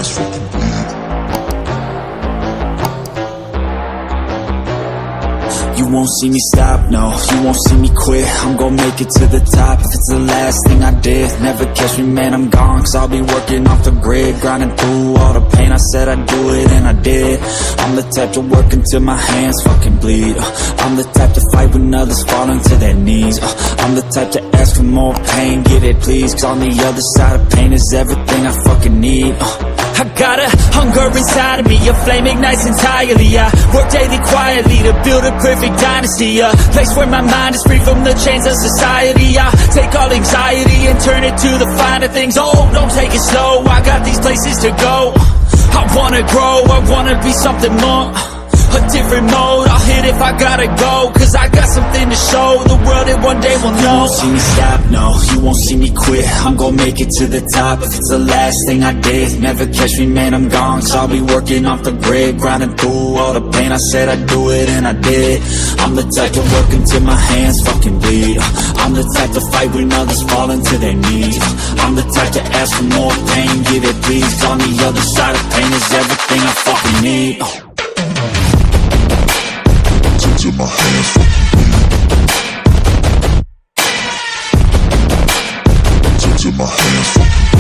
hands fucking bleed. You won't see me stop, no, you won't see me quit. I'm gon' make it to the top if it's the last thing I did. Never catch me, man, I'm gone, cause I'll be working off the grid. Grinding through all the pain, I said I'd do it and I did. I'm the type to work until my hands fucking bleed. I'm the type to fight when others falling to their knees. I'm the type to ask for more pain, get it please. Cause on the other side of pain is everything I fucking need. I got a hunger inside of me, a flame ignites entirely. I work daily quietly to build a perfect dynasty, a place where my mind is free from the chains of society. I take all anxiety and turn it to the finer things. Oh, don't take it slow, I got these places to go. I wanna grow, I wanna be something more, a different mode, I'll hit if I gotta go. Cause I got something to show the world that one day will know. You won't see me stop, no, you won't see me quit. I'm gon' make it to the top if it's the last thing I did. Never catch me, man, I'm gone, cause I'll be working off the grid. Grinding through all the pain, I said I'd do it and I did. I'm the type to work until my hands fucking bleed. I'm the type to fight when others fall into their knees. I'm the type to ask for more pain, get it please. Cause on the other side of pain is everything I fucking need. Till my hands fucking bleed. Till my hands fucking bleed.